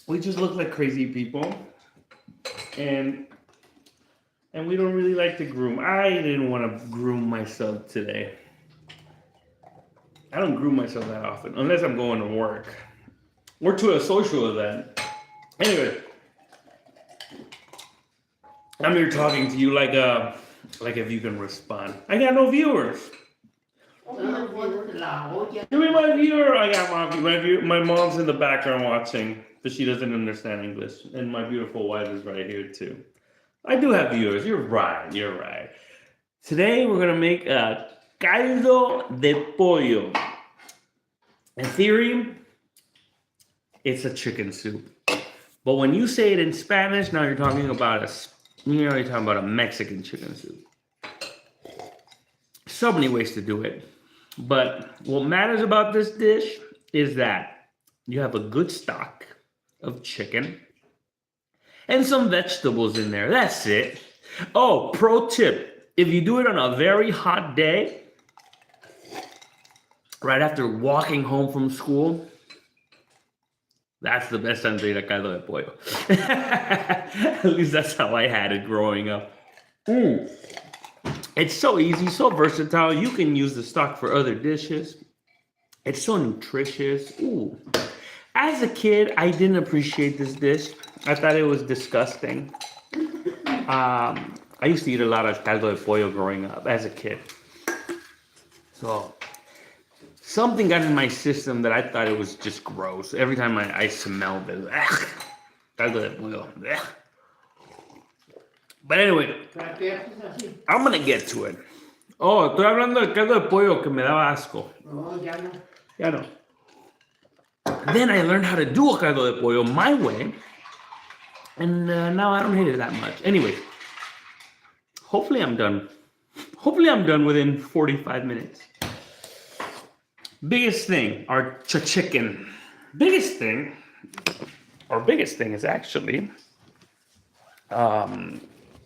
we just look like crazy people, and we don't really like to groom. I didn't want to groom myself today. I don't groom myself that often, unless I'm going to work or to a social event. Anyway, I'm here talking to you like if you can respond. I got no viewers. Give me my viewer. I got my viewer. My mom's in the background watching, but she doesn't understand English, and my beautiful wife is right here too. I do have viewers. You're right. You're right. Today we're gonna make a caldo de pollo. In theory, it's a chicken soup, but when you say it in Spanish, now you're talking about a Mexican chicken soup. So many ways to do it, but what matters about this dish is that you have a good stock of chicken and some vegetables in there. That's it. Oh, pro tip: if you do it on a very hot day, right after walking home from school, that's the best time to eat a caldo de pollo. At least that's how I had it growing up. It's so easy, so versatile. You can use the stock for other dishes. It's so nutritious. Ooh. As a kid, I didn't appreciate this dish. I thought it was disgusting. I used to eat a lot of caldo de pollo growing up as a kid. So something got in my system that I thought it was just gross. Every time I smelled it, caldo de pollo. But anyway, I'm gonna get to it. Oh, estoy hablando del caldo de pollo que me daba asco. Oh, ya no. Ya no. Then I learned how to do a caldo de pollo my way, and now I don't hate it that much. Anyway, hopefully I'm done. Hopefully I'm done within 45 minutes. Biggest thing, our chicken. Biggest thing is actually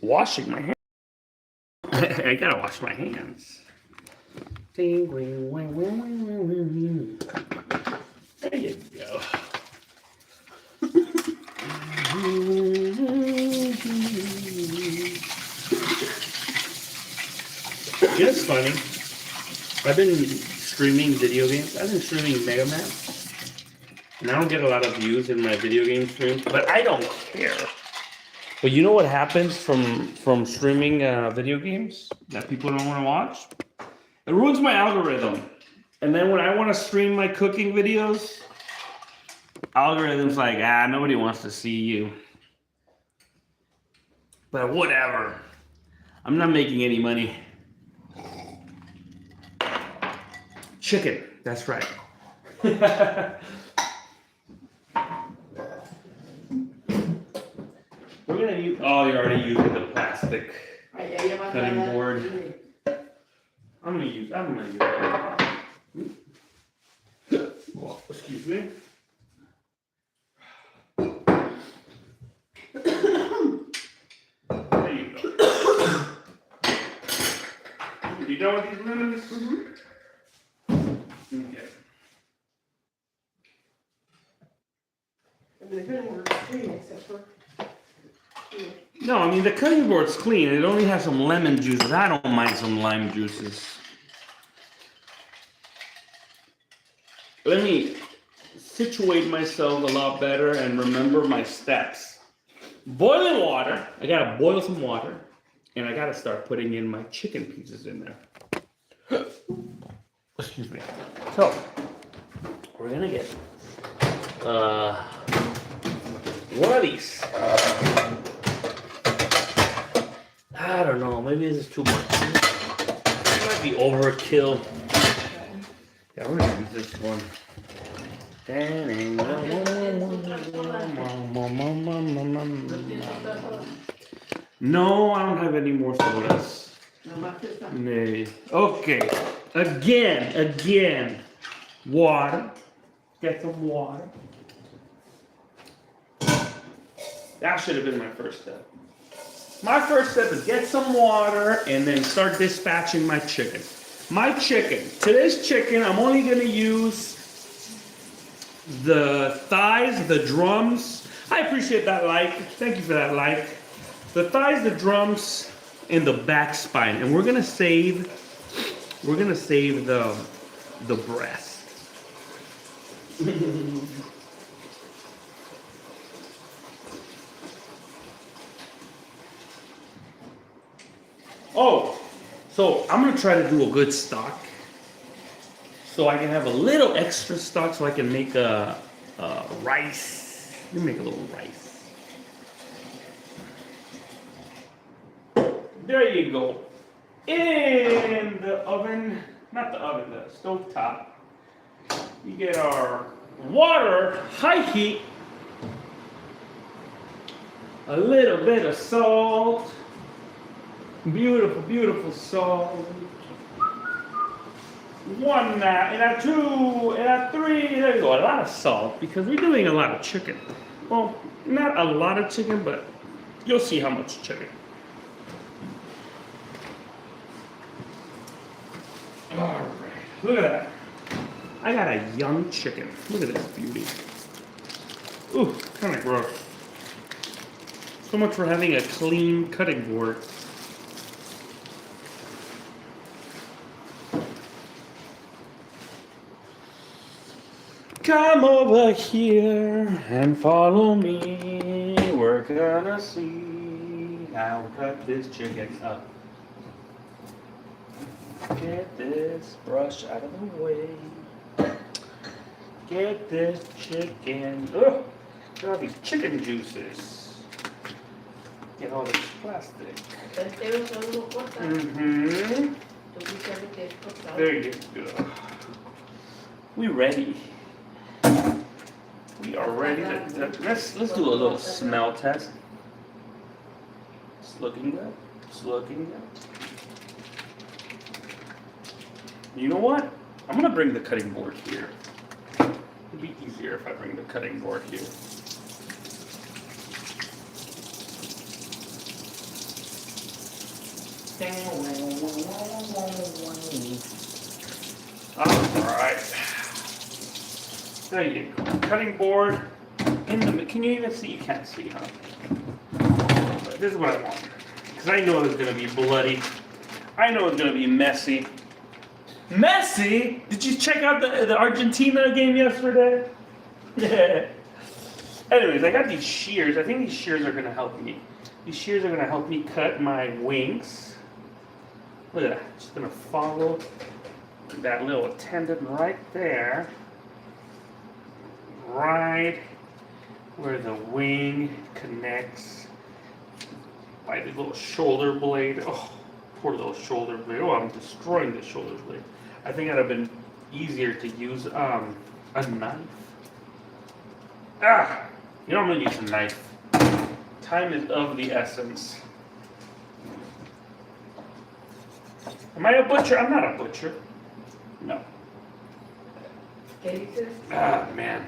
washing my hands. I gotta wash my hands. There you go. It's funny. I've been streaming video games. I've been streaming Mega Man, and I don't get a lot of views in my video game streams, but I don't care. But you know what happens from streaming video games that people don't want to watch? It ruins my algorithm. And then when I want to stream my cooking videos, algorithm's like, nobody wants to see you. But whatever. I'm not making any money. Chicken, that's right. We're gonna use, you're already using the plastic cutting board. I'm gonna use that. Oh, excuse me. There you go. You done with these lemons? Okay. The cutting board's clean except for. No, I mean the cutting board's clean. It only has some lemon juices. I don't mind some lime juices. Let me situate myself a lot better and remember my steps. Boiling water. I gotta boil some water, and I gotta start putting in my chicken pieces in there. Excuse me. So we're gonna get one of these. I don't know, maybe this is too much. It might be overkill. Yeah, we're gonna use this one. No, I don't have any more sodas. Maybe. Okay. Again. Water. Get some water. That should have been my first step. My first step is get some water and then start dispatching my chicken. My chicken. Today's chicken, I'm only going to use the thighs, the drums. I appreciate that like. Thank you for that like. The thighs, the drums, and the back spine, and we're gonna save the breast. Oh, so I'm gonna try to do a good stock, so I can have a little extra stock, so I can make a rice. Let me make a little rice. There you go. In the oven, not the oven, the stove top. We get our water, high heat, a little bit of salt. Beautiful, beautiful salt. One, and at two, and at three, there you go. A lot of salt because we're doing a lot of chicken. Well, not a lot of chicken, but you'll see how much chicken. Alright, look at that. I got a young chicken. Look at this beauty. Ooh, kind of gross. So much for having a clean cutting board. Come over here and follow me. We're gonna see how to cut this chicken up. Get this brush out of the way. Get this chicken. Ugh! Get all these chicken juices. Get all this plastic. Mm-hmm. There you go. We ready. We are ready. Let's do a little smell test. It's looking good. It's looking good. You know what? I'm gonna bring the cutting board here. It'd be easier if I bring the cutting board here. Alright. There you go. Cutting board in the. Can you even see? You can't see, huh? But this is what I want. Because I know it's gonna be bloody. I know it's gonna be messy. Messy? Did you check out the Argentina game yesterday? Yeah. Anyways, I got these shears. I think these shears are going to help me. These shears are going to help me cut my wings. Look at that. Just going to follow that little tendon right there. Right where the wing connects by the little shoulder blade. Oh, poor little shoulder blade. Oh, I'm destroying the shoulder blade. I think it'd have been easier to use a knife. Ah! You know I'm gonna use a knife. Time is of the essence. Am I a butcher? I'm not a butcher. No. Ah, man.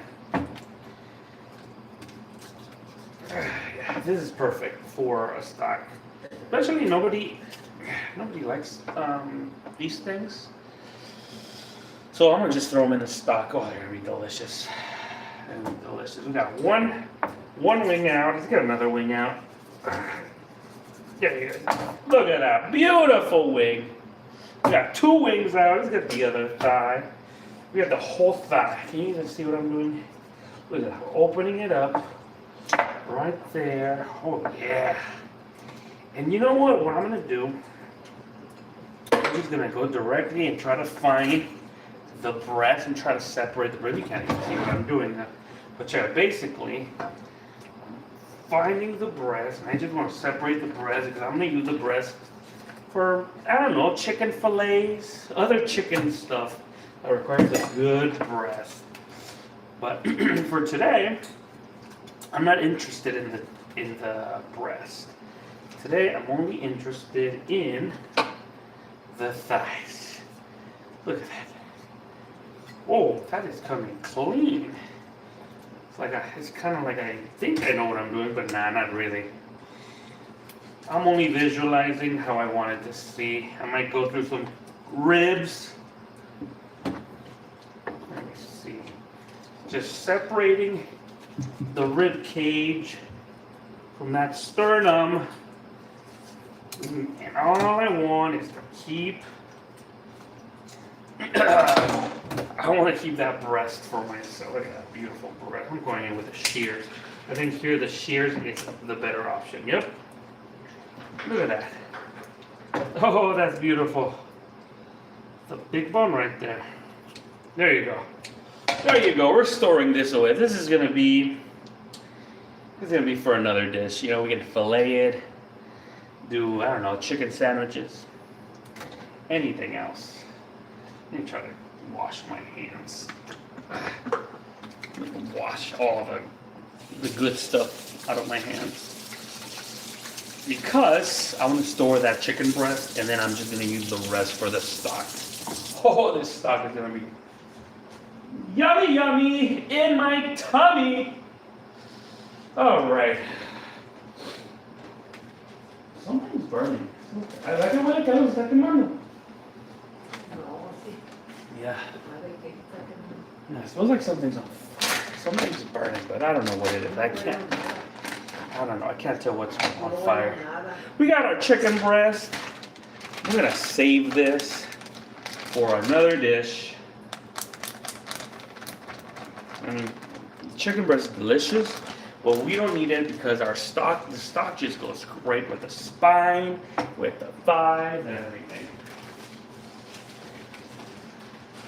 Yeah, this is perfect for a stock. Especially nobody likes these things. So I'm gonna just throw them in the stock. Oh, they're gonna be delicious. They're gonna be delicious. We got one wing out. Let's get another wing out. Yeah, look at that beautiful wing. We got two wings out. Let's get the other thigh. We got the whole thigh. Can you even see what I'm doing? Look at that. We're opening it up right there. Oh yeah. And you know what? What I'm gonna do? I'm just gonna go directly and try to find the breast and try to separate the breast. You can't even see what I'm doing now. But yeah, basically, finding the breast, and I just want to separate the breast because I'm gonna use the breast for, I don't know, chicken fillets, other chicken stuff that requires a good breast. But for today, I'm not interested in the breast. Today, I'm only interested in the thighs. Look at that. Whoa, that is coming clean. It's kind of like I think I know what I'm doing, but nah, not really. I'm only visualizing how I want it to see. I might go through some ribs. Let me see. Just separating the rib cage from that sternum. And all I want is to keep I want to keep that breast for myself. Look at that beautiful breast. I'm going in with the shears. I think here the shears is the better option. Yep. Look at that. Oh, that's beautiful. The big bone right there. There you go. There you go. We're storing this away. This is gonna be for another dish. You know, we can fillet it, do, I don't know, chicken sandwiches, anything else. Let me try to wash my hands. Wash all of the good stuff out of my hands. Because I want to store that chicken breast, and then I'm just going to use the rest for the stock. Oh, this stock is going to be yummy, yummy in my tummy. All right. Something's burning. I like it when it comes. Está quemando. Yeah. Yeah, it smells like something's on fire. Something's burning, but I don't know what it is. I don't know. I can't tell what's on fire. We got our chicken breast. We're gonna save this for another dish. Chicken breast is delicious, but we don't need it because the stock just goes great with the spine, with the thighs, and everything.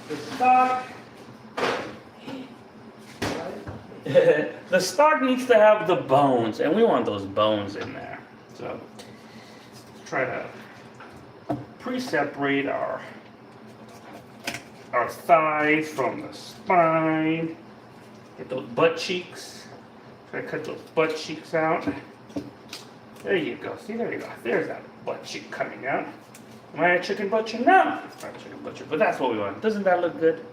The stock. The stock needs to have the bones, and we want those bones in there. So, let's try to pre-separate our thighs from the spine. Get those butt cheeks. Try to cut those butt cheeks out. There you go. See, there you go. There's that butt cheek coming out. Am I a chicken butcher? No, it's not a chicken butcher, but that's what we want. Doesn't that look good?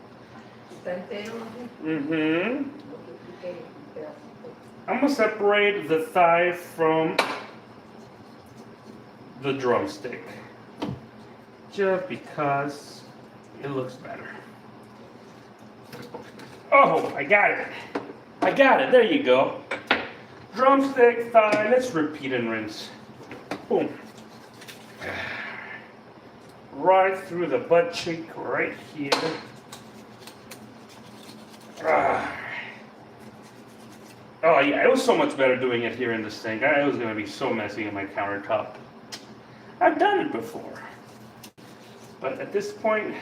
Mm-hmm. I'm gonna separate the thigh from the drumstick, just because it looks better. Oh, I got it. I got it. There you go. Drumstick, thigh. Let's repeat and rinse. Boom. Right through the butt cheek, right here. Oh yeah, it was so much better doing it here in the sink. It was going to be so messy in my countertop. I've done it before. But at this point,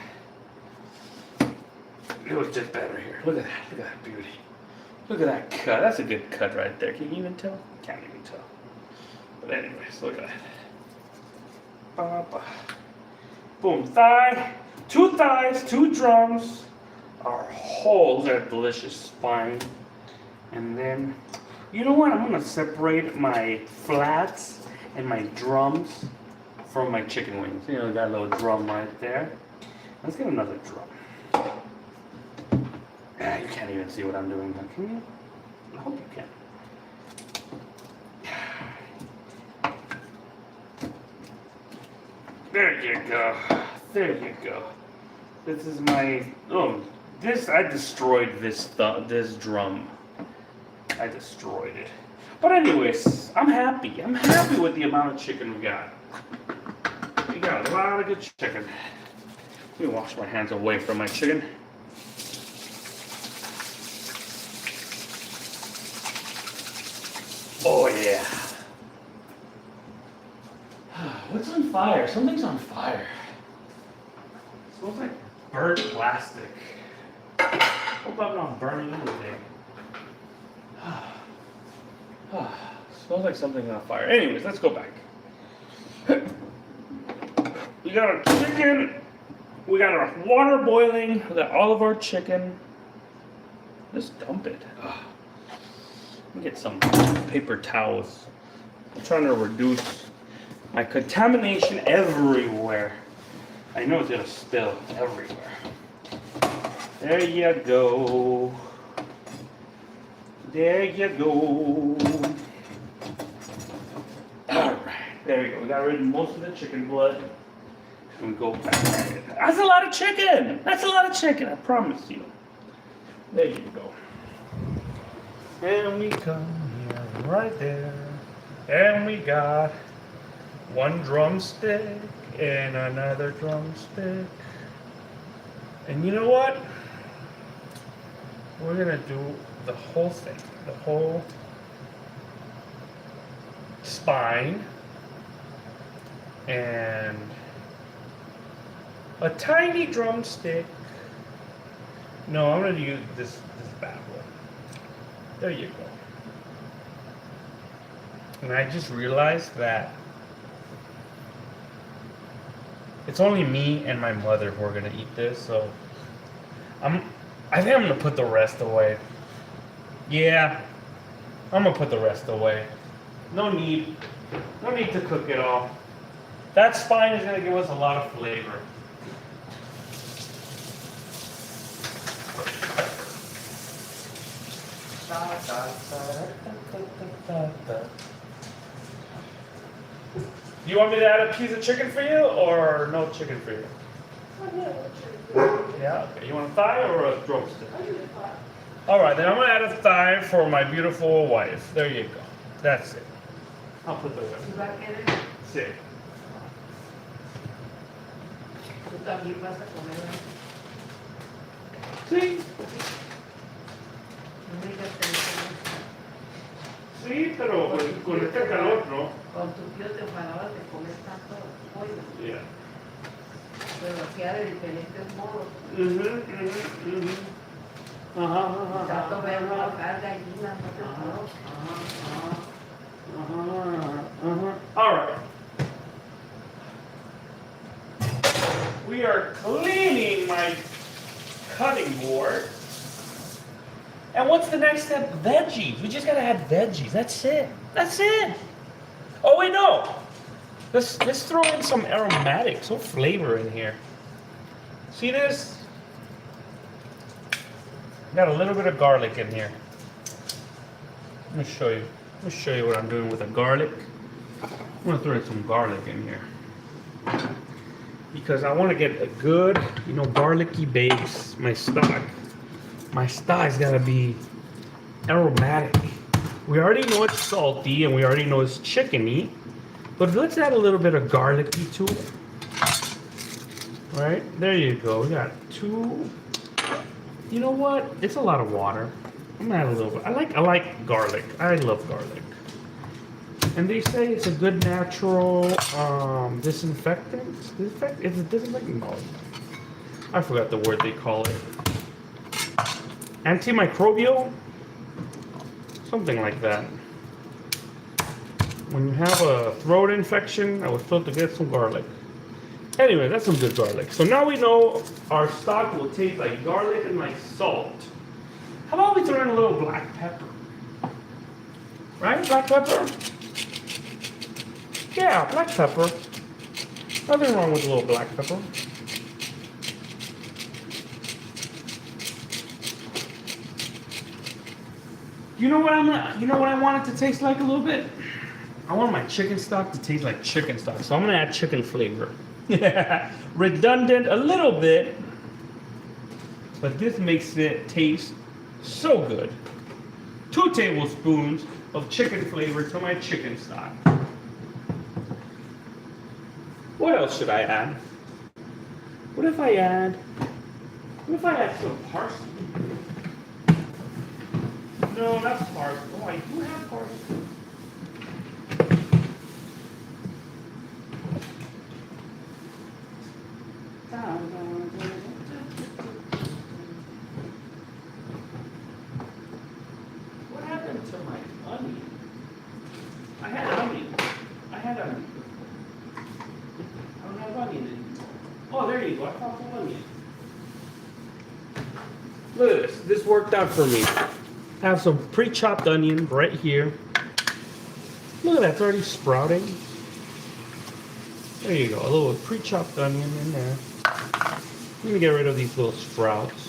it was just better here. Look at that. Look at that beauty. Look at that cut. That's a good cut right there. Can you even tell? Can't even tell. But anyways, look at that. Ba-ba. Boom, thigh. 2 thighs, 2 drums. Our whole, look at that delicious spine. And then, you know what? I'm going to separate my flats and my drums from my chicken wings. You know, that little drum right there. Let's get another drum. You can't even see what I'm doing, can you? I hope you can. There you go. There you go. This is my, I destroyed this drum. I destroyed it. But anyways, I'm happy. I'm happy with the amount of chicken we got. We got a lot of good chicken. Let me wash my hands away from my chicken. Oh yeah. What's on fire? Something's on fire. It smells like burnt plastic. Hope I'm not burning anything. Smells like something's on fire. Anyways, let's go back. We got our chicken. We got our water boiling. We got all of our chicken. Let's dump it. Let me get some paper towels. I'm trying to reduce my contamination everywhere. I know it's gonna spill everywhere. There you go. There you go. Alright, there we go. We got rid of most of the chicken blood. And we go back. That's a lot of chicken! That's a lot of chicken, I promise you. There you go. And we come here, right there. And we got one drumstick and another drumstick. And you know what? We're gonna do the whole thing, the whole spine and a tiny drumstick. No, I'm gonna use this bad one. There you go. And I just realized that it's only me and my mother who are gonna eat this, so I think I'm gonna put the rest away. Yeah, I'm gonna put the rest away. No need to cook it all. That spine is gonna give us a lot of flavor. Do you want me to add a piece of chicken for you, or no chicken for you? Yeah, okay. You want a thigh or a drumstick? All right, then I'm gonna add a thigh for my beautiful wife. There you go. That's it. I'll put the rest. Sí. Sí. Sí, pero con este calor, ¿no? Con tu tío te enfadabas de comer tanto pollo. Yeah. Pero hacía de diferentes modos. Tanto ver una gallina, no te puedo. All right. We are cleaning my cutting board. And what's the next step? Veggies. We just gotta add veggies. That's it. That's it. Oh wait, no. Let's throw in some aromatics, some flavor in here. See this? Got a little bit of garlic in here. Let me show you. Let me show you what I'm doing with the garlic. I'm gonna throw in some garlic in here because I want to get a good, garlicky base. My stock's gotta be aromatic. We already know it's salty and we already know it's chickeny, but let's add a little bit of garlicky to it. Right, there you go. We got two. You know what? It's a lot of water. I'm gonna add a little bit. I like garlic. I love garlic. And they say it's a good natural disinfectant. It's a disinfectant. No, I forgot the word they call it. Antimicrobial? Something like that. When you have a throat infection, I was told to get some garlic. Anyway, that's some good garlic. So now we know our stock will taste like garlic and like salt. How about we throw in a little black pepper? Right? Black pepper? Yeah, black pepper. Nothing wrong with a little black pepper. You know what I want it to taste like a little bit? I want my chicken stock to taste like chicken stock. So I'm gonna add chicken flavor. Redundant a little bit, but this makes it taste so good. 2 tablespoons of chicken flavor to my chicken stock. What else should I add? What if I add some parsley? No, not parsley. Oh, I do have parsley. What happened to my onion? I had onion. I don't have onion anymore. Oh, there you go. I found some onion. Look at this. This worked out for me. I have some pre-chopped onion right here. Look at that. It's already sprouting. There you go. A little pre-chopped onion in there. Let me get rid of these little sprouts.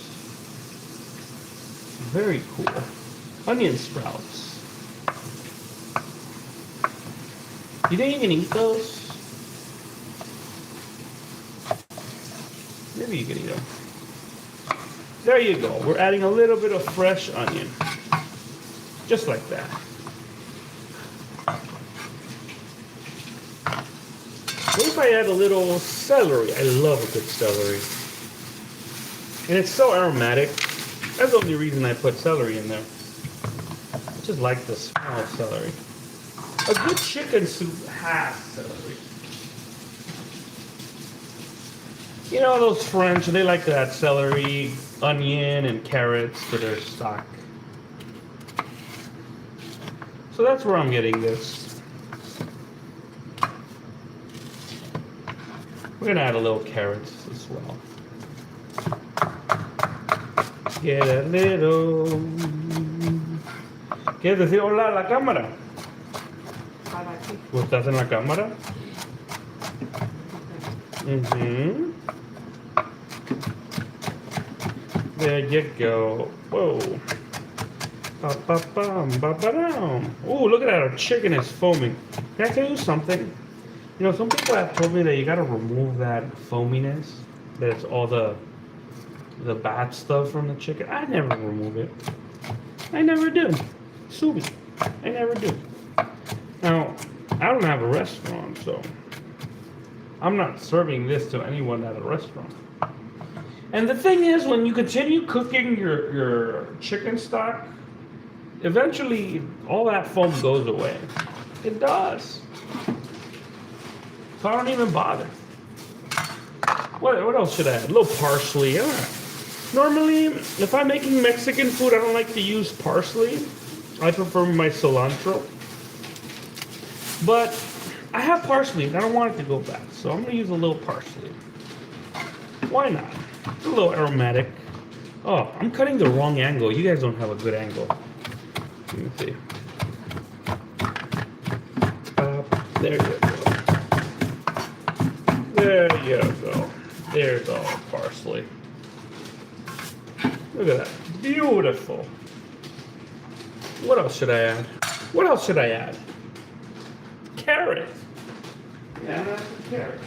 Very cool. Onion sprouts. You think you can eat those? Maybe you can eat them. There you go. We're adding a little bit of fresh onion. Just like that. What if I add a little celery? I love a good celery. And it's so aromatic. That's the only reason I put celery in there. I just like the smell of celery. A good chicken soup has celery. You know those French, they like to add celery, onion, and carrots to their stock. So that's where I'm getting this. We're gonna add a little carrots as well. Get a little. ¿Quieres decir hola a la cámara? Para ti. ¿Estás en la cámara? Mm-hmm. There you go. Whoa. Oh, look at that. Our chicken is foaming. Can I tell you something? You know, some people have told me that you gotta remove that foaminess. That it's all the bad stuff from the chicken. I never remove it. I never do. Sue me. I never do. Now, I don't have a restaurant, so I'm not serving this to anyone at a restaurant. And the thing is, when you continue cooking your chicken stock, eventually all that foam goes away. It does. So I don't even bother. What else should I add? A little parsley. Normally, if I'm making Mexican food, I don't like to use parsley. I prefer my cilantro. But I have parsley and I don't want it to go bad. So I'm going to use a little parsley. Why not? It's a little aromatic. Oh, I'm cutting the wrong angle. You guys don't have a good angle. Let me see. There you go. There you go. There's all the parsley. Look at that. Beautiful. What else should I add? What else should I add? Carrot. Yeah, that's a carrot.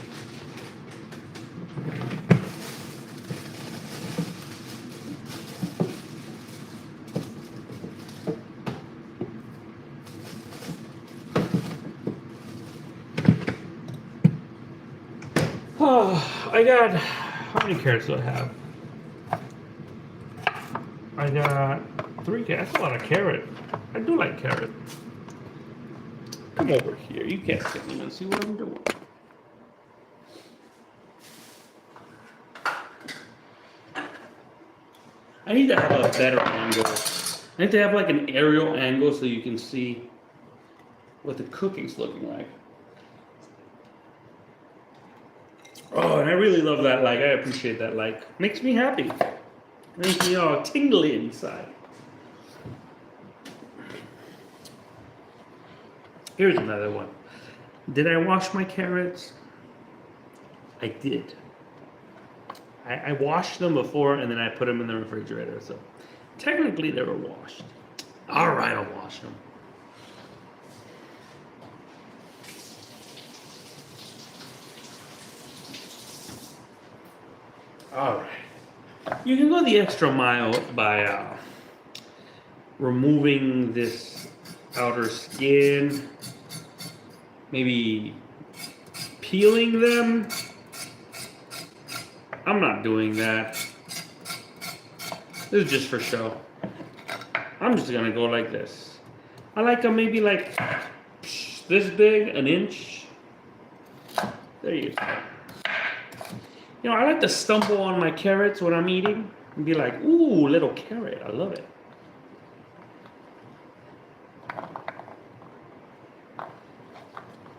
Oh, I got, how many carrots do I have? I got 3 carrots. That's a lot of carrot. I do like carrot. Come over here. You can't even see what I'm doing. I need to have a better angle. I need to have like an aerial angle so you can see what the cooking's looking like. Oh, and I really love that like. I appreciate that like. Makes me happy. Makes me all tingly inside. Here's another one. Did I wash my carrots? I did. I washed them before and then I put them in the refrigerator. So technically they were washed. All right, I'll wash them. All right. You can go the extra mile by removing this outer skin, maybe peeling them. I'm not doing that. This is just for show. I'm just gonna go like this. I like them maybe like this big, an inch. There you go. You know, I like to stumble on my carrots when I'm eating and be like, ooh, little carrot. I love it.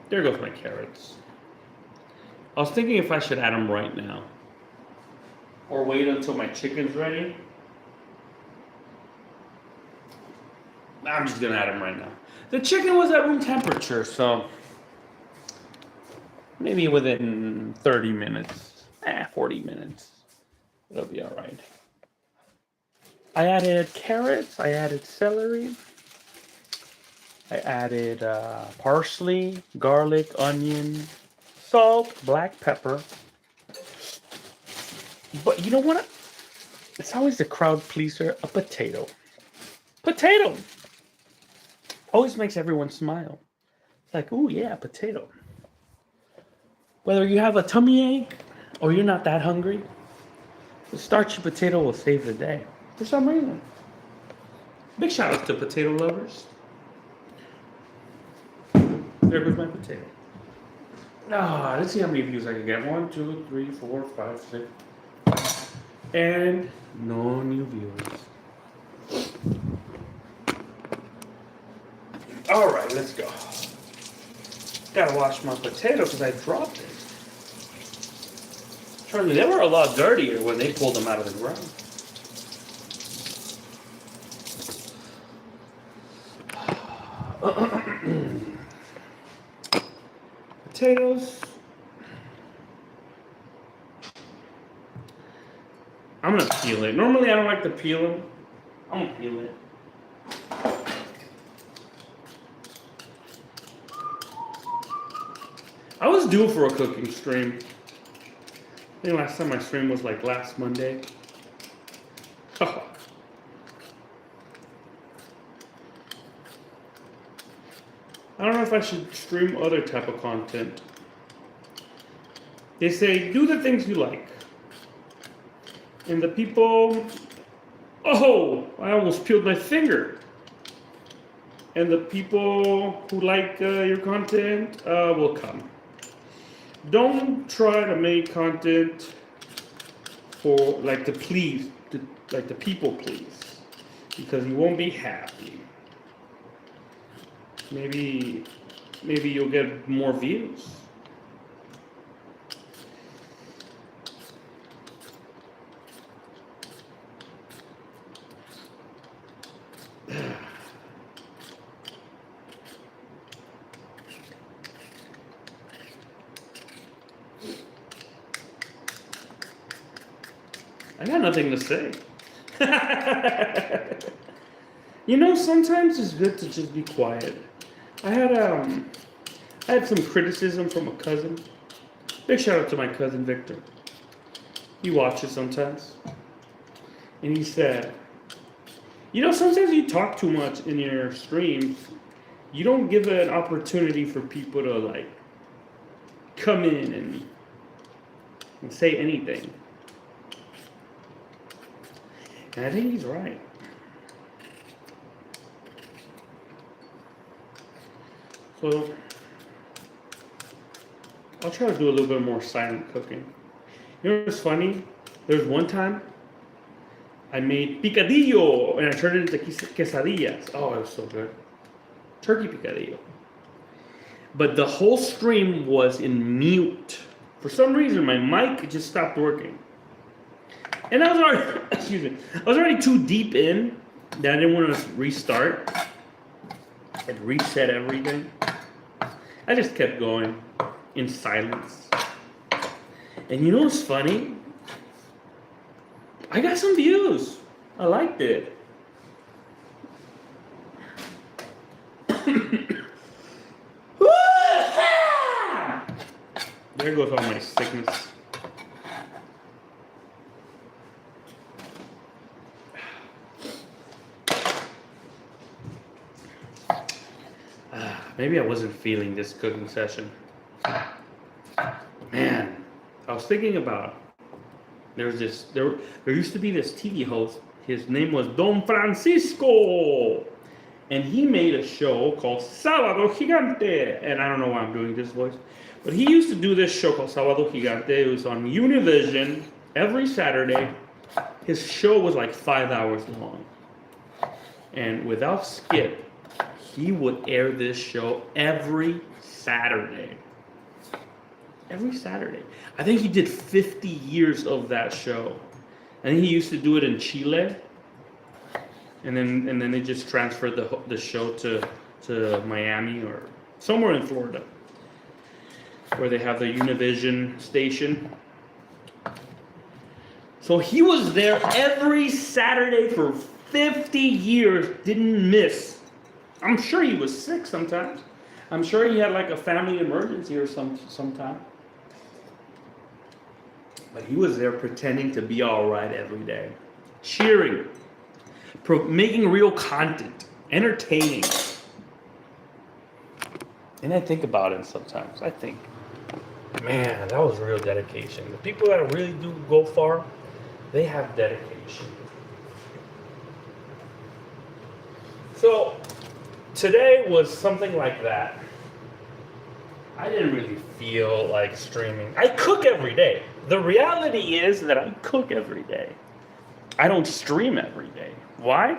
There goes my carrots. I was thinking if I should add them right now. Or wait until my chicken's ready. I'm just gonna add them right now. The chicken was at room temperature, so maybe within 30 minutes, 40 minutes, it'll be all right. I added carrots, I added celery, I added parsley, garlic, onion, salt, black pepper. But you know what? It's always the crowd pleaser, a potato. Potato! always makes everyone smile. It's like, oh yeah, potato. Whether you have a tummy ache or you're not that hungry, the starchy potato will save the day. For some reason. Big shout out to potato lovers. There goes my potato. Ah, let's see how many views I can get. 1, 2, 3, 4, 5, 6. And no new viewers. Alright, let's go. Gotta wash my potato because I dropped it. Trust me, they were a lot dirtier when they pulled them out of the ground. Potatoes. I'm gonna peel it. Normally I don't like to peel them. I'm gonna peel it. I was due for a cooking stream. I think last time my stream was like last Monday. I don't know if I should stream other type of content. They say, do the things you like. And the people, oh, I almost peeled my finger. And the people who like your content will come. Don't try to make content for like to please, like the people please, because you won't be happy. Maybe you'll get more views. I got nothing to say. You know, sometimes it's good to just be quiet. I had some criticism from a cousin. Big shout out to my cousin Victor. He watches sometimes. And he said, you know, sometimes you talk too much in your streams. You don't give an opportunity for people to like come in and say anything. And I think he's right. So I'll try to do a little bit more silent cooking. You know what's funny? There's one time I made picadillo and I turned it into quesadillas. Oh, it was so good. Turkey picadillo. But the whole stream was in mute. For some reason, my mic just stopped working. And I was already, excuse me, I was already too deep in that I didn't want to restart and reset everything. I just kept going in silence. And you know what's funny? I got some views. I liked it. There goes all my sickness. Maybe I wasn't feeling this cooking session. Man, I was thinking about there used to be this TV host. His name was Don Francisco, and he made a show called Sábado Gigante. And I don't know why I'm doing this voice, but he used to do this show called Sábado Gigante. It was on Univision every Saturday. His show was like 5 hours long, and without skip, he would air this show every Saturday. Every Saturday. I think he did 50 years of that show. And he used to do it in Chile. And then they just transferred the show to Miami or somewhere in Florida, where they have the Univision station. So he was there every Saturday for 50 years, didn't miss. I'm sure he was sick sometimes. I'm sure he had like a family emergency or sometime. But he was there pretending to be all right every day. Cheering. Making real content. Entertaining. And I think about it sometimes. I think, man, that was real dedication. The people that really do go far, they have dedication. So today was something like that. I didn't really feel like streaming. I cook every day. The reality is that I cook every day. I don't stream every day. Why?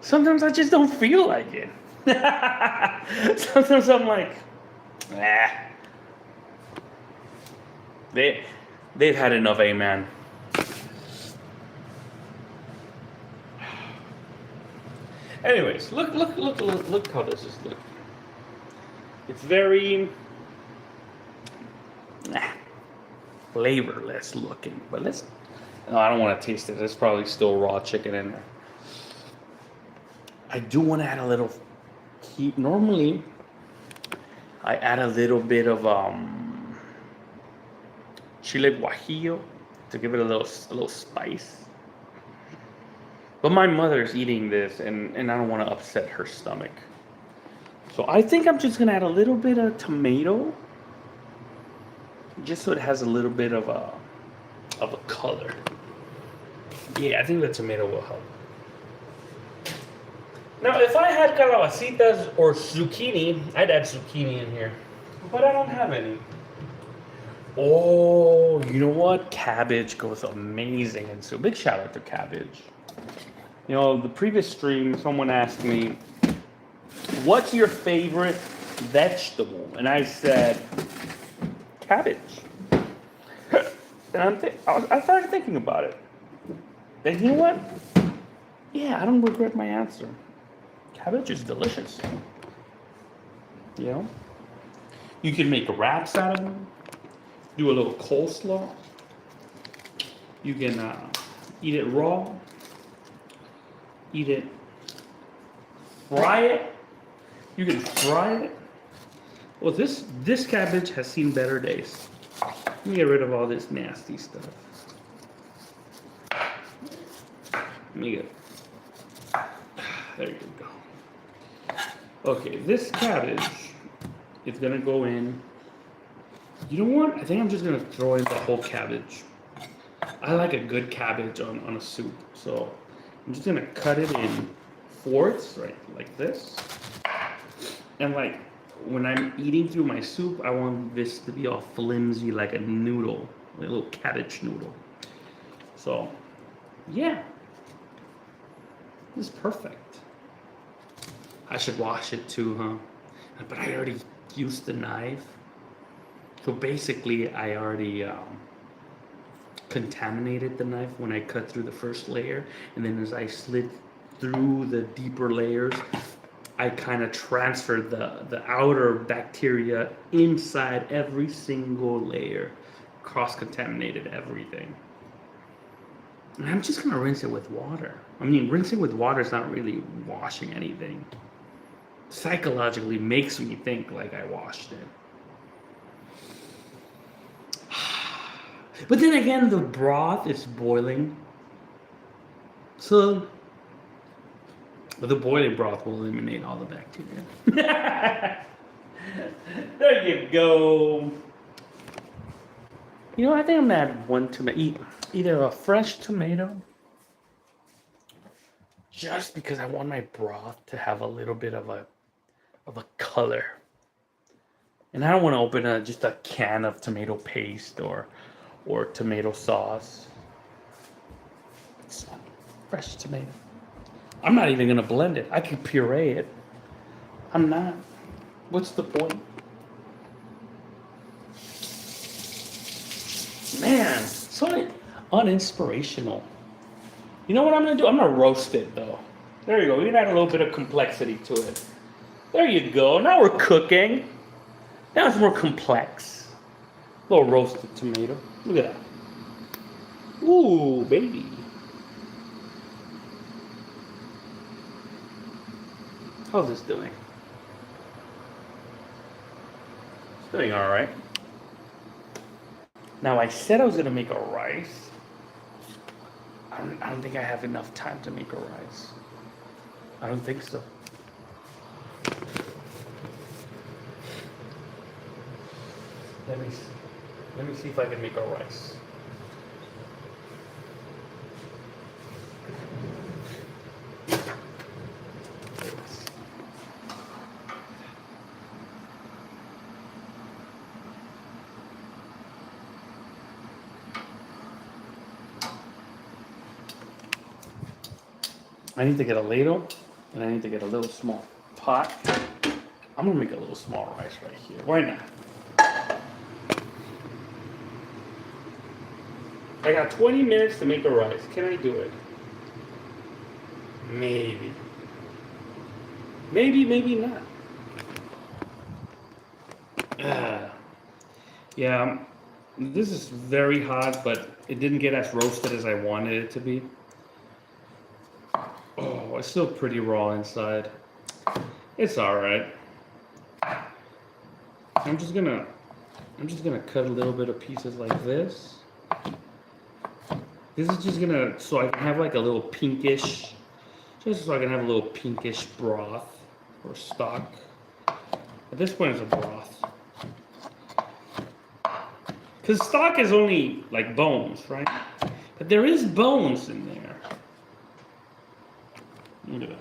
Sometimes I just don't feel like it. Sometimes I'm like, they've had enough, amen. Anyways, look how this is looking. It's very flavorless looking, but let's. No, I don't want to taste it. There's probably still raw chicken in there. I do want to add a little heat. Normally, I add a little bit of chile guajillo to give it a little spice. But my mother's eating this, and I don't want to upset her stomach. So I think I'm just gonna add a little bit of tomato, just so it has a little bit of a color. Yeah, I think the tomato will help. Now, if I had calabacitas or zucchini, I'd add zucchini in here. But I don't have any. Oh, you know what? Cabbage goes amazing in soup. Big shout out to cabbage. You know, the previous stream, someone asked me, what's your favorite vegetable? And I said, cabbage. And I started thinking about it. And you know what? Yeah, I don't regret my answer. Cabbage is delicious. You know? You can make wraps out of them. Do a little coleslaw. You can eat it raw. Eat it. Fry it. You can fry it. Well, this cabbage has seen better days. Let me get rid of all this nasty stuff. Let me get. There you go. Okay, this cabbage is gonna go in. You know what? I think I'm just gonna throw in the whole cabbage. I like a good cabbage on a soup, so I'm just gonna cut it in fourths, right, like this. And like when I'm eating through my soup, I want this to be all flimsy, like a noodle, like a little cabbage noodle. So, yeah, this is perfect. I should wash it too, huh? But I already used the knife. So basically, I already contaminated the knife when I cut through the first layer. And then as I slid through the deeper layers, I kind of transferred the outer bacteria inside every single layer. Cross-contaminated everything. And I'm just going to rinse it with water. I mean, rinsing with water is not really washing anything. Psychologically makes me think like I washed it. But then again, the broth is boiling. So the boiling broth will eliminate all the bacteria. There you go. You know, I think I'm gonna add one tomato, either a fresh tomato, just because I want my broth to have a little bit of a color. And I don't want to open just a can of tomato paste or tomato sauce. It's not fresh tomato. I'm not even gonna blend it. I could puree it. I'm not. What's the point? Man, so uninspirational. You know what I'm gonna do? I'm gonna roast it though. There you go. We can add a little bit of complexity to it. There you go. Now we're cooking. Now it's more complex. A little roasted tomato. Look at that. Ooh, baby. How's this doing? It's doing all right. Now I said I was gonna make a rice. I don't think I have enough time to make a rice. I don't think so. Let me see if I can make a rice. I need to get a ladle, and I need to get a little small pot. I'm gonna make a little small rice right here. Why not? I got 20 minutes to make a rice. Can I do it? Maybe. Maybe not. Yeah, this is very hot, but it didn't get as roasted as I wanted it to be. Oh, it's still pretty raw inside. It's all right. I'm just gonna cut a little bit of pieces like this. This is just gonna, so I can have like a little pinkish, just so I can have a little pinkish broth or stock. At this point, it's a broth. Because stock is only like bones, right? But there is bones in there. Look at that.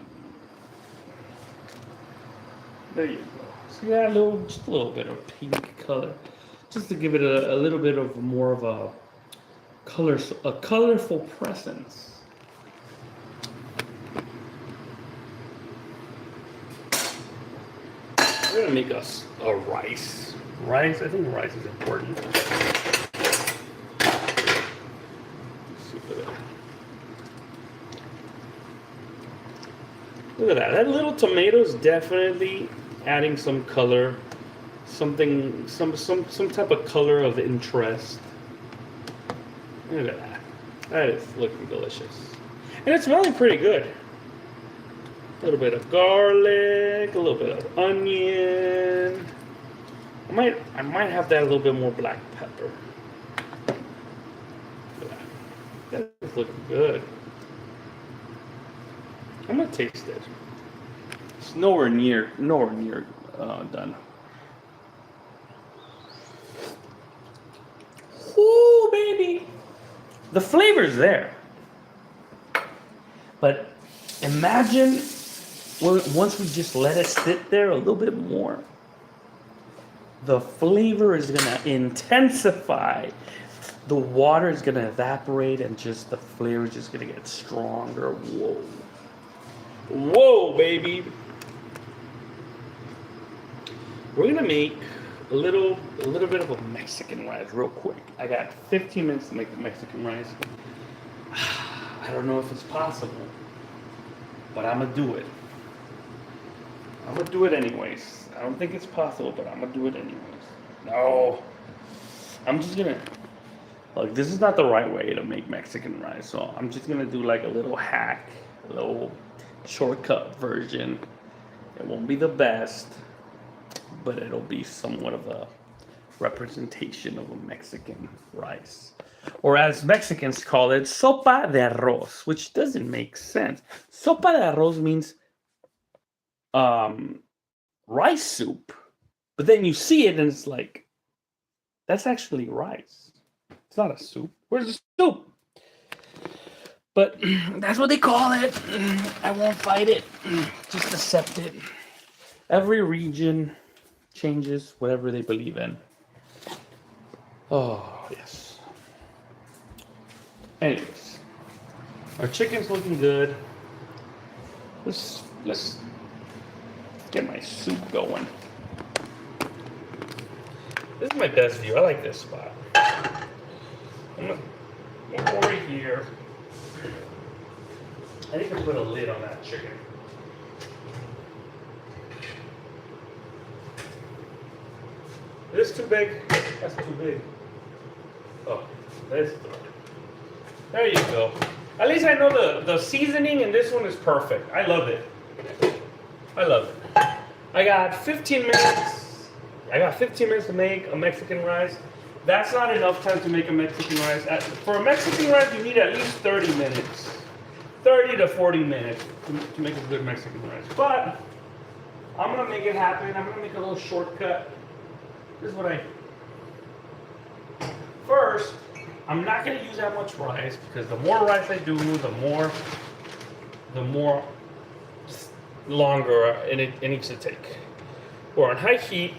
There you go. So yeah, just a little bit of pink color, just to give it a little bit of more of a colorful presence. We're gonna make us a rice. Rice, I think rice is important. Look at that. That little tomato is definitely adding some color, some type of color of interest. Look at that. That is looking delicious. And it's smelling pretty good. A little bit of garlic, a little bit of onion. I might have that a little bit more black pepper. Look at that. That is looking good. I'm gonna taste it. It's nowhere near done. Ooh, baby. The flavor's there. But imagine once we just let it sit there a little bit more, the flavor is gonna intensify. The water is gonna evaporate and just the flavor is just gonna get stronger. Whoa. Whoa, baby. We're gonna make a little bit of a Mexican rice real quick. I got 15 minutes to make the Mexican rice. I don't know if it's possible, but I'm gonna do it. I'm gonna do it anyways. I don't think it's possible, but I'm gonna do it anyways. No. I'm just gonna, look, this is not the right way to make Mexican rice, so I'm just gonna do like a little hack, a little shortcut version. It won't be the best, but it'll be somewhat of a representation of a Mexican rice. Or as Mexicans call it, sopa de arroz, which doesn't make sense. Sopa de arroz means rice soup. But then you see it and it's like, that's actually rice. It's not a soup. Where's the soup? But that's what they call it. I won't fight it. Just accept it. Every region changes whatever they believe in. Oh, yes. Anyways, our chicken's looking good. Let's get my soup going. This is my best view. I like this spot. I'm gonna go over here. I need to put a lid on that chicken. Is this too big? That's too big. Oh, this. There you go. At least I know the seasoning in this one is perfect. I love it. I love it. I got 15 minutes. I got 15 minutes to make a Mexican rice. That's not enough time to make a Mexican rice. For a Mexican rice, you need at least 30 minutes. 30 to 40 minutes to make a good Mexican rice. But I'm going to make it happen. I'm going to make a little shortcut. This is what first, I'm not gonna use that much rice because the more rice I do, the more longer it needs to take. We're on high heat.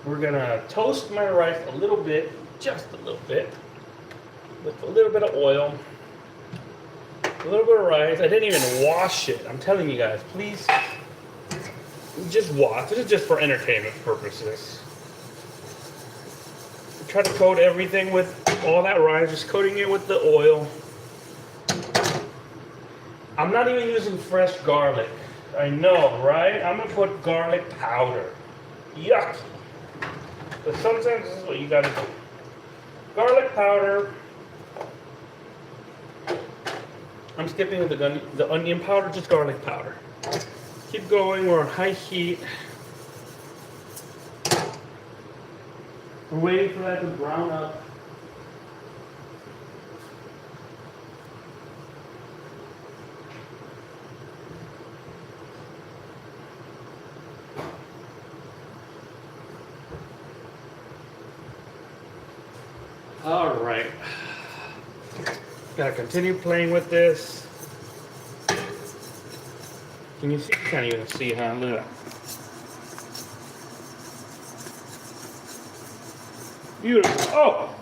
We're gonna toast my rice a little bit, just a little bit, with a little bit of oil, a little bit of rice. I didn't even wash it. I'm telling you guys, please, just watch. This is just for entertainment purposes. Try to coat everything with all that rice, just coating it with the oil. I'm not even using fresh garlic. I know, right? I'm gonna put garlic powder. Yuck. But sometimes this is what you gotta do. Garlic powder. I'm skipping with the onion powder, just garlic powder. Keep going, we're on high heat. We're waiting for that to brown up. All right. Gotta continue playing with this. Can you see? You can't even see, huh? Look at that. Beautiful.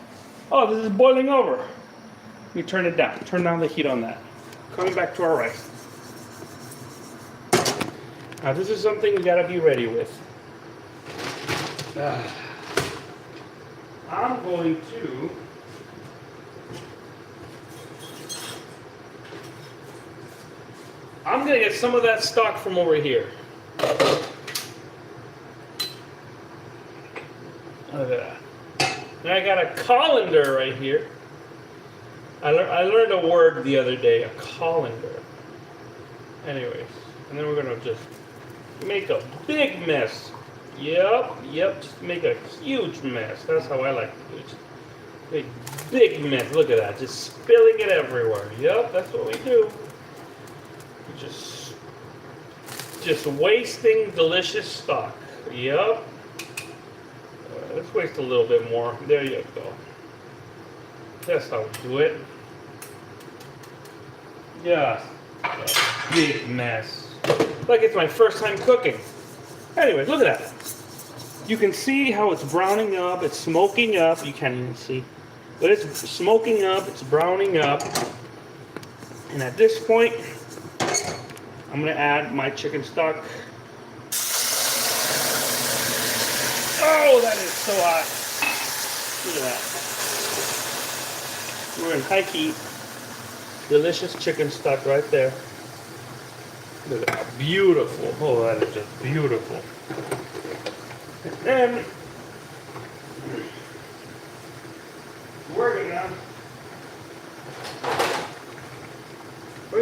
Oh, this is boiling over. Let me turn it down. Turn down the heat on that. Coming back to our rice. Now this is something we gotta be ready with. I'm going to get some of that stock from over here. Look at that. And I got a colander right here. I learned a word the other day, a colander. Anyways, and then we're gonna just make a big mess. Yep, just make a huge mess. That's how I like to do it. Just make big mess. Look at that, just spilling it everywhere. Yep, that's what we do. Just wasting delicious stock. Yep. Let's waste a little bit more. There you go. That's how we do it. Yeah. Big mess. Like it's my first time cooking. Anyways, look at that. You can see how it's browning up. It's smoking up. You can't even see. But it's smoking up. It's browning up. And at this point, I'm going to add my chicken stock. Oh, that is so hot. Look at that. We're in high heat. Delicious chicken stock right there. Look at that. Beautiful. Oh, that is just beautiful. And then we're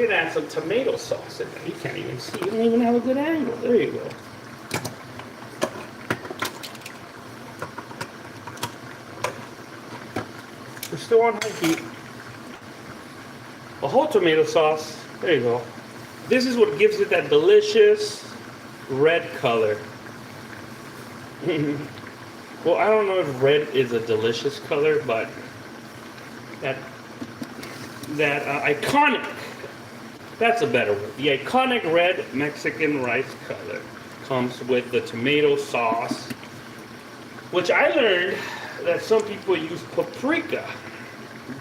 gonna add some tomato sauce in there. You can't even see. You don't even have a good angle. There you go. We're still on high heat. A whole tomato sauce. There you go. This is what gives it that delicious red color. Well, I don't know if red is a delicious color, but that iconic, that's a better word. The iconic red Mexican rice color comes with the tomato sauce, which I learned that some people use paprika,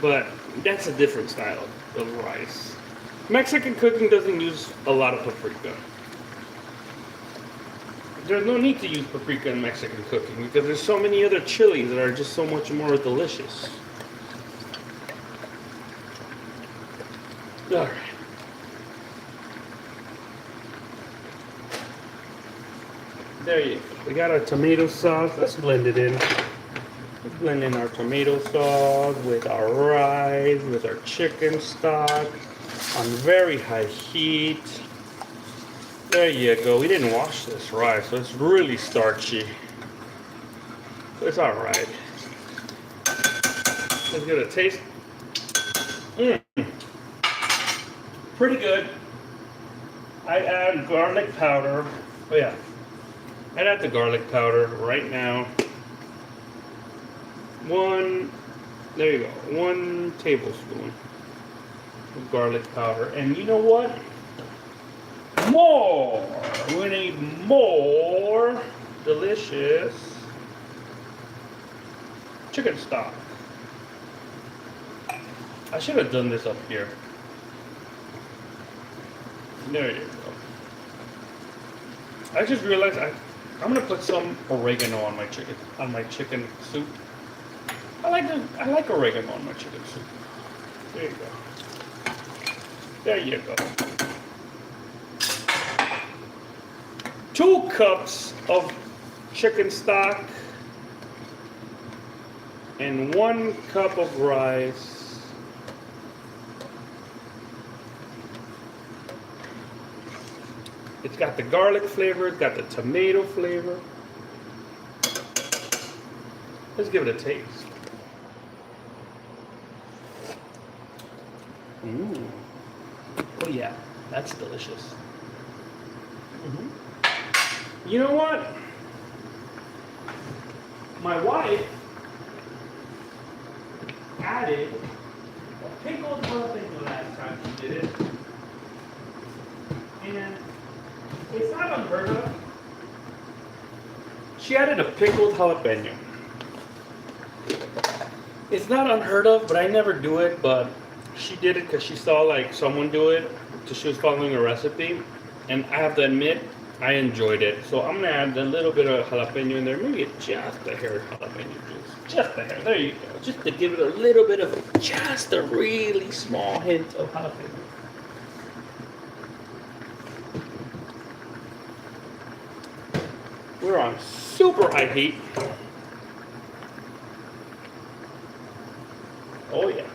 but that's a different style of rice. Mexican cooking doesn't use a lot of paprika. There's no need to use paprika in Mexican cooking because there's so many other chilies that are just so much more delicious. Alright. There you go. We got our tomato sauce. Let's blend it in. Let's blend in our tomato sauce with our rice, with our chicken stock on very high heat. There you go. We didn't wash this rice, so it's really starchy. It's alright. Let's get a taste. Pretty good. I add garlic powder. Oh yeah. I'd add the garlic powder right now. There you go. 1 tablespoon of garlic powder. And you know what? More! We need more delicious chicken stock. I should have done this up here. There you go. I just realized I'm gonna put some oregano on my chicken soup. I like oregano on my chicken soup. There you go. There you go. 2 cups of chicken stock and 1 cup of rice. It's got the garlic flavor, it's got the tomato flavor. Let's give it a taste. Ooh. Oh yeah, that's delicious. You know what? My wife added a pickled jalapeno last time she did it. And it's not unheard of. She added a pickled jalapeno. It's not unheard of, but I never do it. But she did it because she saw like someone do it, because she was following a recipe. And I have to admit, I enjoyed it. So I'm gonna add a little bit of jalapeno in there, maybe just a hair of jalapeno juice. Just a hair, there you go. Just to give it a little bit of, just a really small hint of jalapeno. We're on super high heat. Oh yeah.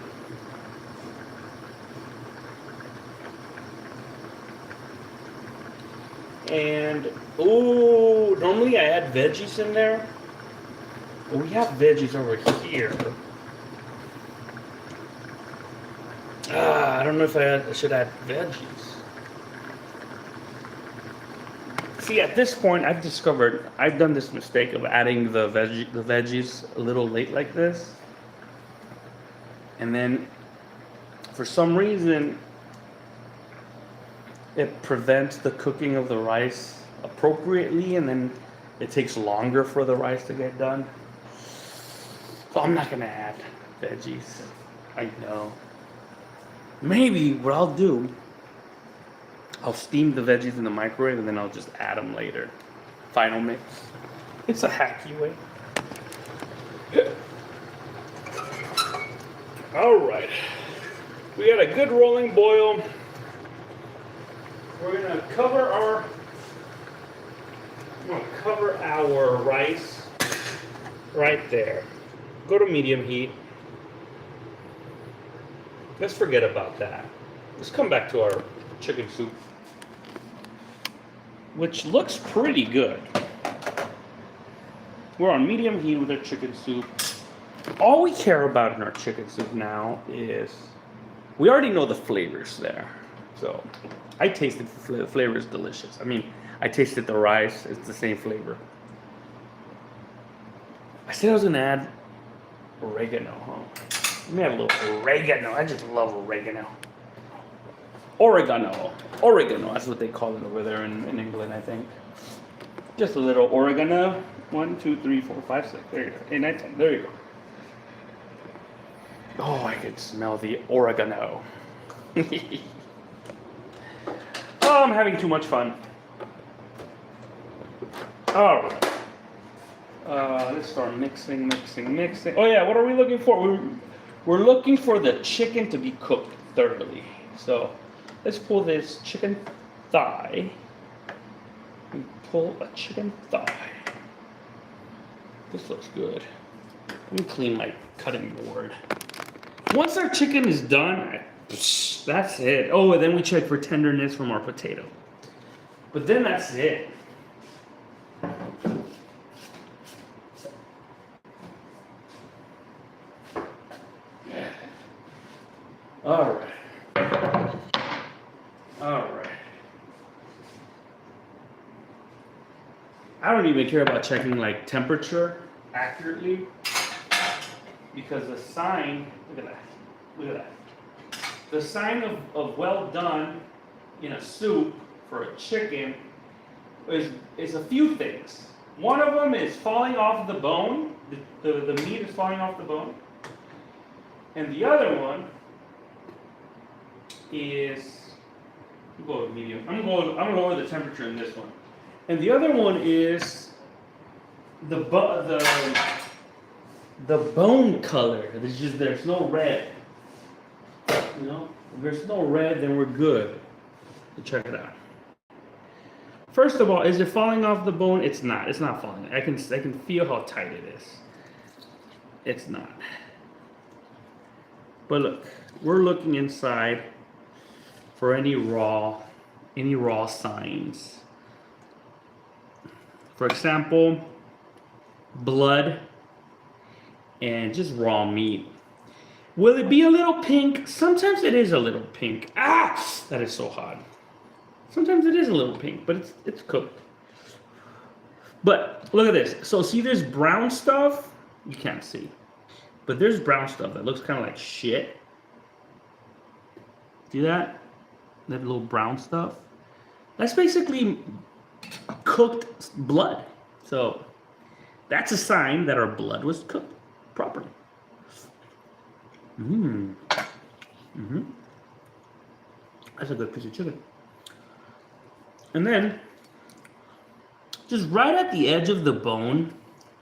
And, ooh, normally I add veggies in there. But we have veggies over here. I don't know if I should add veggies. See, at this point, I've discovered I've done this mistake of adding the veggies a little late like this. And then, for some reason, it prevents the cooking of the rice appropriately, and then it takes longer for the rice to get done. So I'm not gonna add veggies. I know. Maybe what I'll do, I'll steam the veggies in the microwave and then I'll just add them later. Final mix. It's a hacky way. All right. We got a good rolling boil. We're gonna cover our rice right there. Go to medium heat. Let's forget about that. Let's come back to our chicken soup, which looks pretty good. We're on medium heat with our chicken soup. All we care about in our chicken soup now is, we already know the flavors there. So I tasted the flavor is delicious. I mean, I tasted the rice, it's the same flavor. I said I was gonna add oregano, huh? Let me add a little oregano. I just love oregano. Oregano, that's what they call it over there in England, I think. Just a little oregano. 1, 2, 3, 4, 5, 6. There you go. 8, 9, 10. There you go. Oh, I could smell the oregano. Oh, I'm having too much fun. All right. Let's start mixing. Oh yeah, what are we looking for? We're looking for the chicken to be cooked thoroughly. So let's pull this chicken thigh. We pull a chicken thigh. This looks good. Let me clean my cutting board. Once our chicken is done, that's it. Oh, and then we check for tenderness from our potato. But then that's it. All right. I don't even care about checking like temperature accurately. because the sign, look at that, look at that. The sign of well done in a soup for a chicken is a few things. One of them is falling off the bone, the meat is falling off the bone. And the other one is, I'm going with medium. I'm gonna go over the temperature in this one. And the other one is the bone color. There's no red. You know, if there's no red, then we're good. Check it out. First of all, is it falling off the bone? It's not. It's not falling. I can feel how tight it is. It's not. But look, we're looking inside for any raw signs. For example, blood and just raw meat. Will it be a little pink? Sometimes it is a little pink. Ah, that is so hot. Sometimes it is a little pink, but it's cooked. But look at this. So see this brown stuff? You can't see. But there's brown stuff that looks kind of like shit. See that? That little brown stuff? That's basically cooked blood. So that's a sign that our blood was cooked properly. That's a good piece of chicken. And then, just right at the edge of the bone,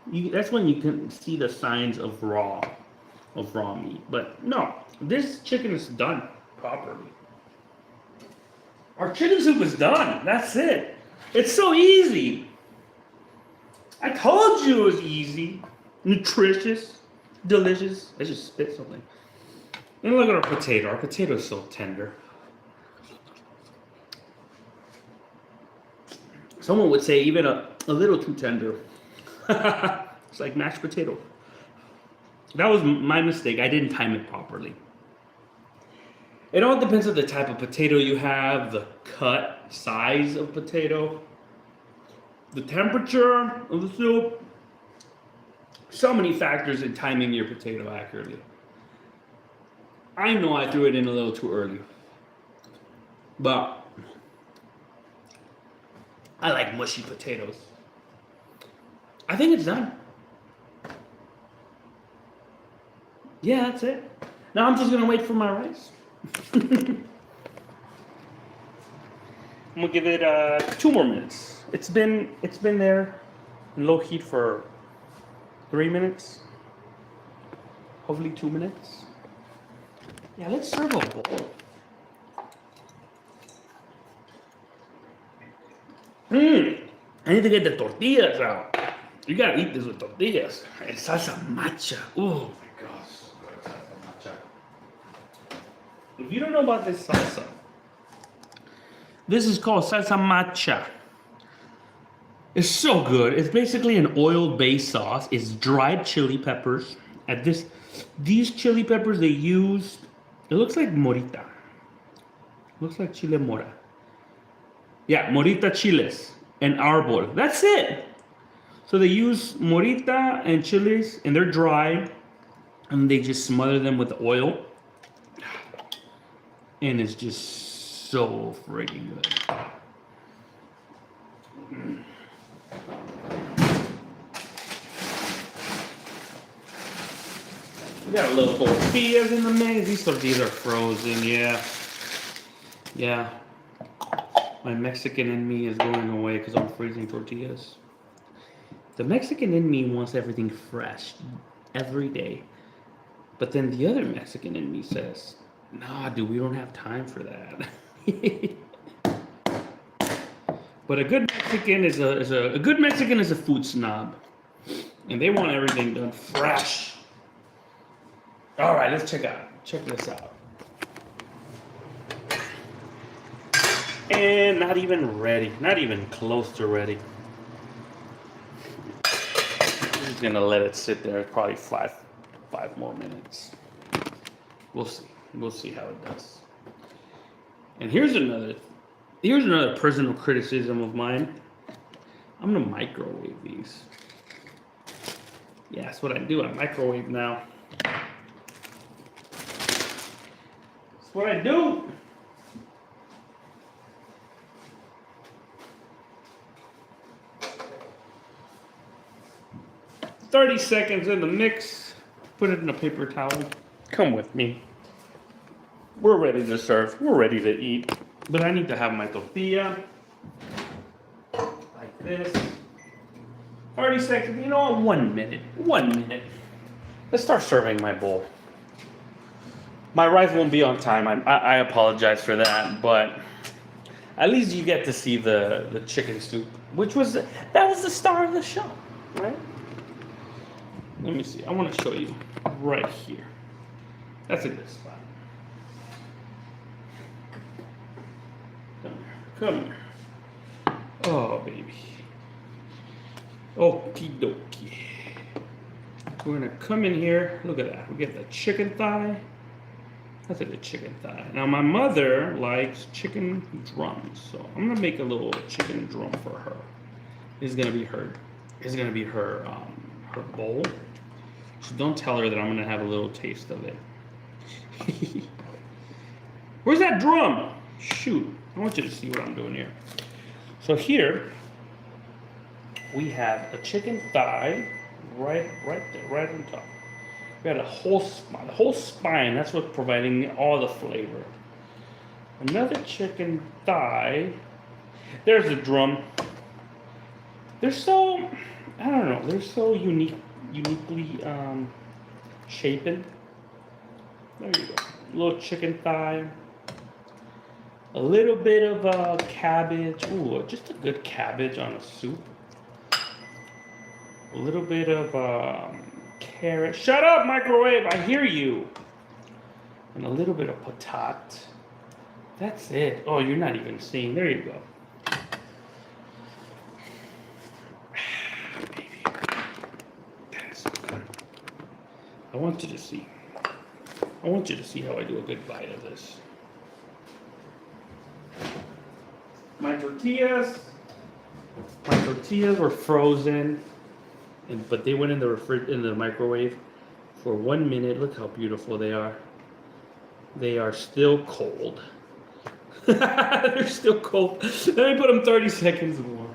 that's when you can see the signs of raw meat. But no, this chicken is done properly. Our chicken soup is done. That's it. It's so easy. I told you it was easy, nutritious, delicious. I just spit something. And look at our potato. Our potato is so tender. Someone would say even a little too tender. It's like mashed potato. That was my mistake. I didn't time it properly. It all depends on the type of potato you have, the cut, size of potato, the temperature of the soup. So many factors in timing your potato accurately. I know I threw it in a little too early, but I like mushy potatoes. I think it's done. Yeah, that's it. Now I'm just gonna wait for my rice. I'm gonna give it 2 more minutes. It's been there in low heat for 3 minutes. Hopefully 2 minutes. Yeah, let's serve a bowl. I need to get the tortillas out. You gotta eat this with tortillas. And salsa matcha. Oh my gosh. Salsa matcha. If you don't know about this salsa, this is called salsa matcha. It's so good. It's basically an oil-based sauce. It's dried chili peppers. These chili peppers they use, it looks like morita. Looks like chile mora. Yeah, morita chiles and arbol. That's it. So they use morita and chilies, and they're dry, and they just smother them with oil, and it's just so freaking good. We got a little tortillas in the mix. These tortillas are frozen, yeah. My Mexican in me is going away because I'm freezing tortillas. The Mexican in me wants everything fresh every day. But then the other Mexican in me says, nah, dude, we don't have time for that. But a good Mexican is a food snob. And they want everything done fresh. All right, let's check this out. And not even ready, not even close to ready. I'm just gonna let it sit there probably five more minutes. We'll see how it does. And here's another personal criticism of mine. I'm gonna microwave these. Yeah, that's what I do. I microwave now. That's what I do. "30 seconds in the mix. Put it in a paper towel. Come with me. We're ready to serve. We're ready to eat. But I need to have my tortilla. Like this. 30 seconds. You know, 1 minute. 1 minute. Let's start serving my bowl. My rice won't be on time. I apologize for that, but at least you get to see the chicken soup, which was that was the star of the show, right? Let me see. I want to show you right here. That's a good spot. Come here. Come here. Oh, baby. Okie dokie. We're gonna come in here. Look at that. We get the chicken thigh. That's a good chicken thigh. Now my mother likes chicken drums, so I'm gonna make a little chicken drum for her. This is gonna be her. This is gonna be her her bowl. So don't tell her that I'm gonna have a little taste of it. Where's that drum? Shoot! I want you to see what I'm doing here. So here we have a chicken thigh, right there, right on top. We got a whole spine. The whole spine. That's what's providing all the flavor. Another chicken thigh. There's the drum. They're so, I don't know. They're so uniquely shapen. There you go. A little chicken thigh. A little bit of cabbage. Ooh, just a good cabbage on a soup. A little bit of carrot. Shut up, microwave! I hear you. And a little bit of patat. That's it. Oh, you're not even seeing. There you go. Baby, that is so good. I want you to see. I want you to see how I do a good bite of this. My tortillas were frozen, but they went in the microwave for 1 minute. Look how beautiful they are. They are still cold. They're still cold. Let me put them 30 seconds more.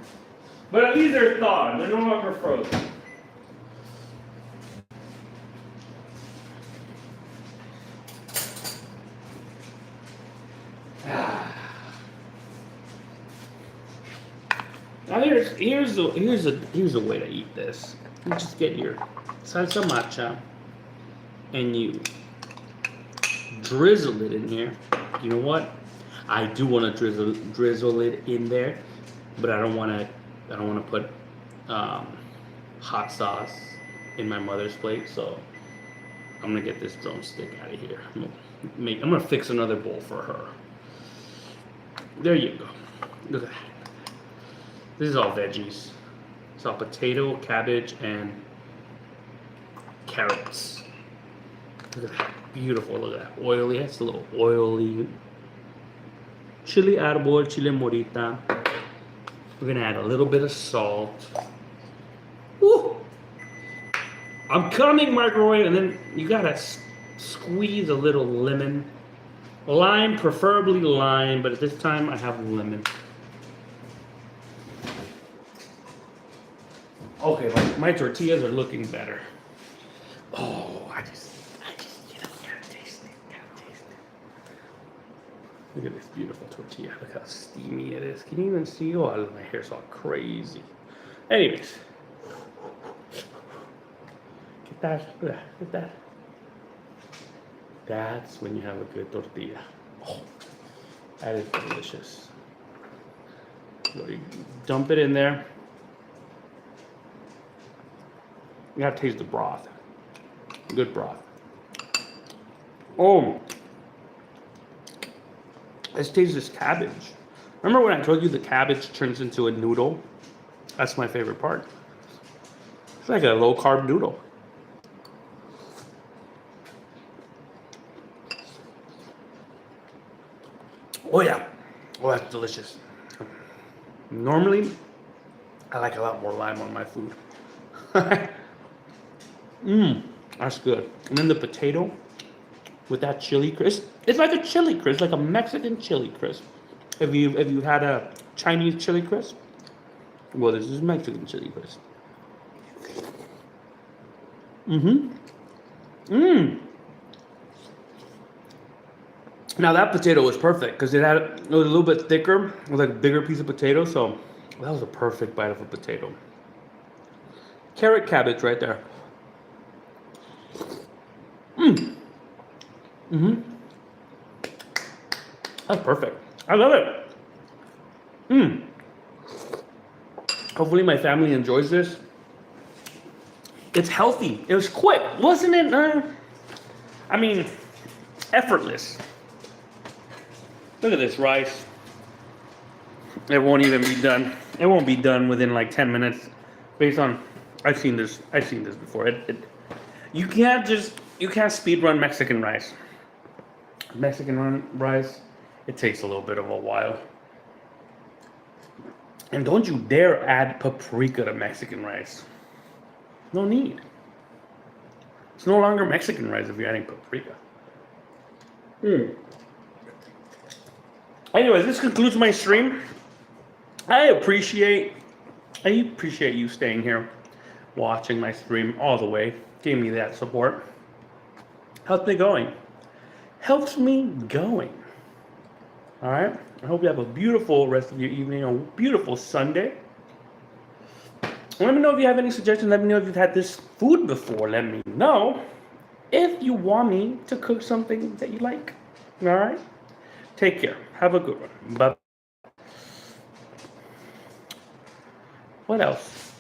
But at least they're thawed. They're no longer frozen. Now here's a way to eat this. You just get your salsa matcha and you drizzle it in here. You know what? I do want to drizzle it in there, but I don't want to put hot sauce in my mother's plate. So I'm gonna get this drumstick out of here. I'm gonna fix another bowl for her. There you go. Look at that. This is all veggies. It's all potato, cabbage, and carrots. Look at that. Beautiful. Look at that. Oily. That's a little oily. Chili arbol, chili morita. We're going to add a little bit of salt. Woo! I'm coming, microwave. And then you got to squeeze a little lemon. Lime, preferably lime, but at this time I have lemon. Okay, my tortillas are looking better. Oh, I just, gotta taste it. Look at this beautiful tortilla. Look how steamy it is. Can you even see? Oh, my hair's all crazy. Anyways. Get that. Look at that. That's when you have a good tortilla. Oh, that is delicious. So you dump it in there. You gotta taste the broth. Good broth. Oh, let's taste this cabbage. Remember when I told you the cabbage turns into a noodle? That's my favorite part. It's like a low carb noodle. Oh yeah. Oh, that's delicious. Normally, I like a lot more lime on my food. That's good. And then the potato with that chili crisp. It's like a chili crisp, like a Mexican chili crisp. Have you had a Chinese chili crisp? Well, this is Mexican chili crisp. Mm-hmm. Mmm. Now that potato was perfect because it was a little bit thicker, it was like a bigger piece of potato, so that was a perfect bite of a potato. Carrot cabbage right there. Mmm. Mm-hmm. That's perfect. I love it. Mmm. Hopefully my family enjoys this. It's healthy. It was quick, wasn't it? I mean, effortless. Look at this rice. It won't even be done. It won't be done within like 10 minutes. Based on, I've seen this before. You can't speed run Mexican rice. Rice, it takes a little bit of a while. And don't you dare add paprika to Mexican rice. No need. It's no longer Mexican rice if you're adding paprika. Anyways, this concludes my stream. I appreciate you staying here, watching my stream all the way. Gave me that support. How's it going? Helps me going. All right. I hope you have a beautiful rest of your evening, a beautiful Sunday. Let me know if you have any suggestions. Let me know if you've had this food before. Let me know if you want me to cook something that you like. All right. Take care. Have a good one. Bye. What else?